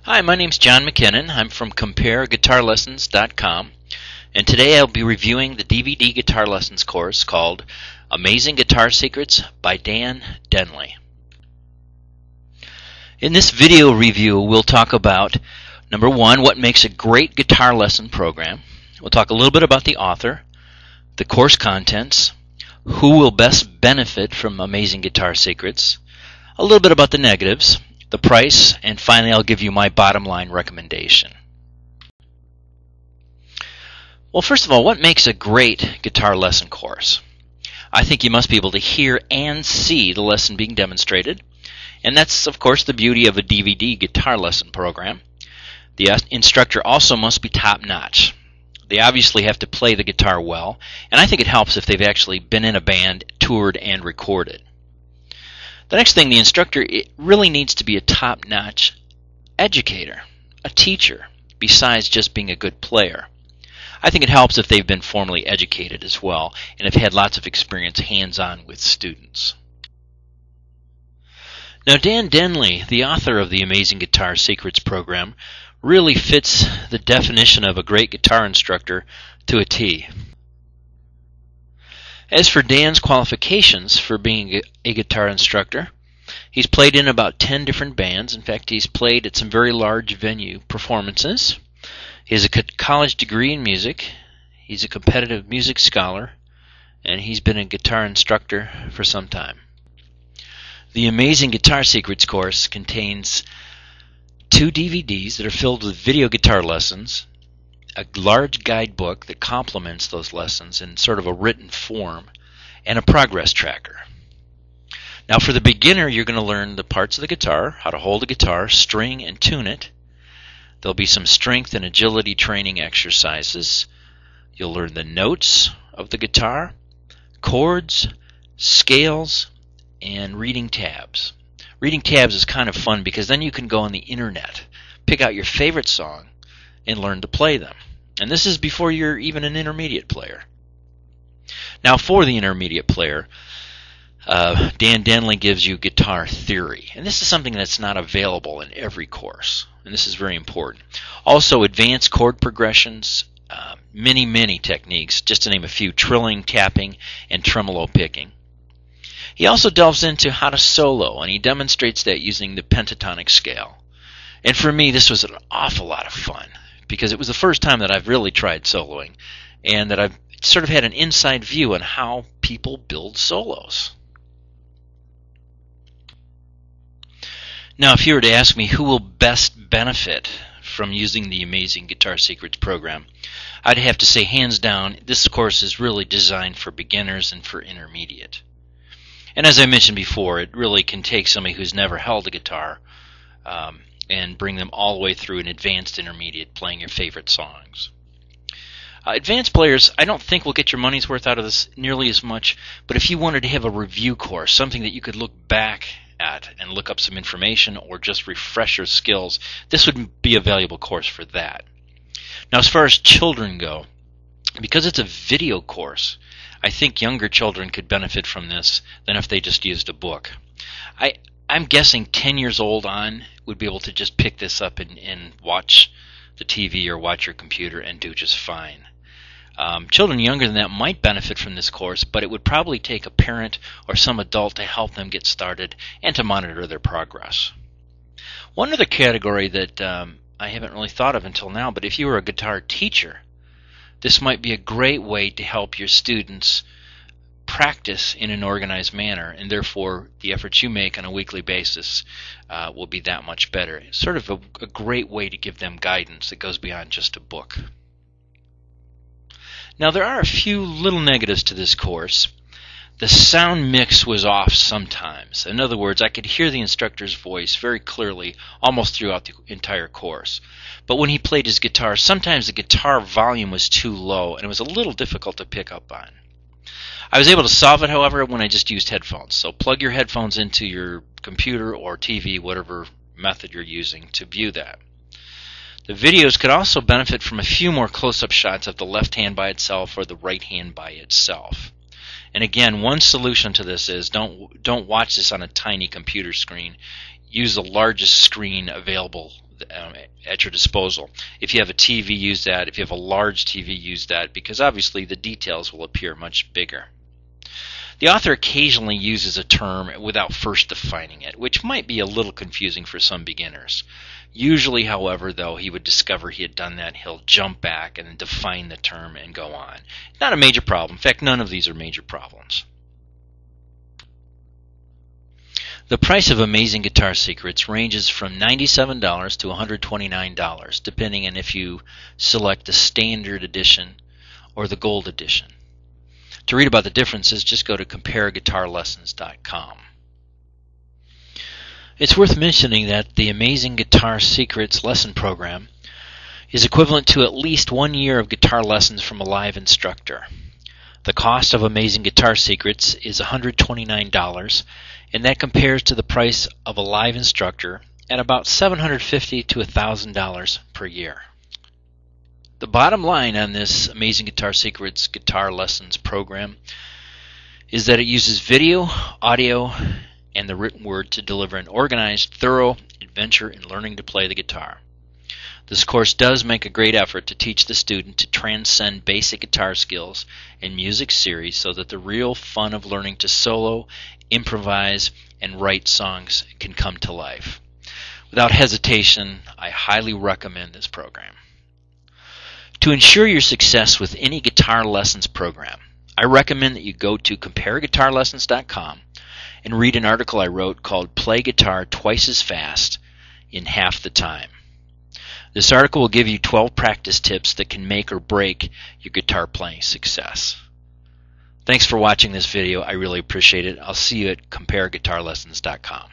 Hi, my name's John McKinnon. I'm from CompareGuitarLessons.com, and today I'll be reviewing the DVD guitar lessons course called Amazing Guitar Secrets by Dan Denley. In this video review, we'll talk about, number one, what makes a great guitar lesson program. We'll talk a little bit about the author, the course contents, who will best benefit from Amazing Guitar Secrets, a little bit about the negatives, the price, and finally I'll give you my bottom line recommendation. Well, first of all, what makes a great guitar lesson course? I think you must be able to hear and see the lesson being demonstrated, and that's of course the beauty of a DVD guitar lesson program. The instructor also must be top-notch. They obviously have to play the guitar well, and I think it helps if they've actually been in a band, toured, and recorded. The next thing, the instructor really needs to be a top-notch educator, a teacher, besides just being a good player. I think it helps if they've been formally educated as well and have had lots of experience hands-on with students. Now, Dan Denley, the author of the Amazing Guitar Secrets program, really fits the definition of a great guitar instructor to a T. As for Dan's qualifications for being a guitar instructor, he's played in about 10 different bands. In fact, he's played at some very large venue performances. He has a college degree in music. He's a competitive music scholar, and he's been a guitar instructor for some time. The Amazing Guitar Secrets course contains 2 DVDs that are filled with video guitar lessons, a large guidebook that complements those lessons in sort of a written form, and a progress tracker. Now, for the beginner, you're going to learn the parts of the guitar, how to hold a guitar, string, and tune it. There'll be some strength and agility training exercises. You'll learn the notes of the guitar, chords, scales, and reading tabs. Reading tabs is kind of fun because then you can go on the internet, pick out your favorite song, and learn to play them. And this is before you're even an intermediate player. Now, for the intermediate player, Dan Denley gives you guitar theory. And this is something that's not available in every course. And this is very important. Also, advanced chord progressions, many techniques, just to name a few: trilling, tapping, and tremolo picking. He also delves into how to solo, and he demonstrates that using the pentatonic scale. And for me, this was an awful lot of fun, because it was the first time that I've really tried soloing, and that I've sort of had an inside view on how people build solos. Now, if you were to ask me who will best benefit from using the Amazing Guitar Secrets program, I'd have to say hands down, this course is really designed for beginners and for intermediate. And as I mentioned before, it really can take somebody who's never held a guitar and bring them all the way through an advanced intermediate playing your favorite songs. Advanced players, I don't think will get your money's worth out of this nearly as much, but if you wanted to have a review course, something that you could look back at and look up some information or just refresh your skills, this would be a valuable course for that. Now, as far as children go, because it's a video course, I think younger children could benefit from this than if they just used a book. I'm guessing 10 years old on would be able to just pick this up and watch the TV or watch your computer and do just fine. Children younger than that might benefit from this course, but it would probably take a parent or some adult to help them get started and to monitor their progress. One other category that I haven't really thought of until now, but if you were a guitar teacher, this might be a great way to help your students practice in an organized manner, and therefore the efforts you make on a weekly basis will be that much better. It's sort of a great way to give them guidance that goes beyond just a book. Now, there are a few little negatives to this course. The sound mix was off sometimes. In other words, I could hear the instructor's voice very clearly almost throughout the entire course. But when he played his guitar, sometimes the guitar volume was too low, and it was a little difficult to pick up on. I was able to solve it, however, when I just used headphones. So plug your headphones into your computer or TV, whatever method you're using, to view that. The videos could also benefit from a few more close-up shots of the left hand by itself or the right hand by itself. And again, one solution to this is don't watch this on a tiny computer screen. Use the largest screen available at your disposal. If you have a TV, use that. If you have a large TV, use that, because obviously the details will appear much bigger. The author occasionally uses a term without first defining it, which might be a little confusing for some beginners. Usually, however, though he would discover he had done that, he'll jump back and define the term and go on. Not a major problem. In fact, none of these are major problems. The price of Amazing Guitar Secrets ranges from $97 to $129, depending on if you select the Standard Edition or the Gold Edition. To read about the differences, just go to CompareGuitarLessons.com. It's worth mentioning that the Amazing Guitar Secrets lesson program is equivalent to at least 1 year of guitar lessons from a live instructor. The cost of Amazing Guitar Secrets is $129, and that compares to the price of a live instructor at about $750 to $1,000 per year. The bottom line on this Amazing Guitar Secrets guitar lessons program is that it uses video, audio, and the written word to deliver an organized, thorough adventure in learning to play the guitar. This course does make a great effort to teach the student to transcend basic guitar skills and music theory so that the real fun of learning to solo, improvise, and write songs can come to life. Without hesitation, I highly recommend this program. To ensure your success with any guitar lessons program, I recommend that you go to CompareGuitarLessons.com and read an article I wrote called Play Guitar Twice as Fast in Half the Time. This article will give you 12 practice tips that can make or break your guitar playing success. Thanks for watching this video. I really appreciate it. I'll see you at CompareGuitarLessons.com.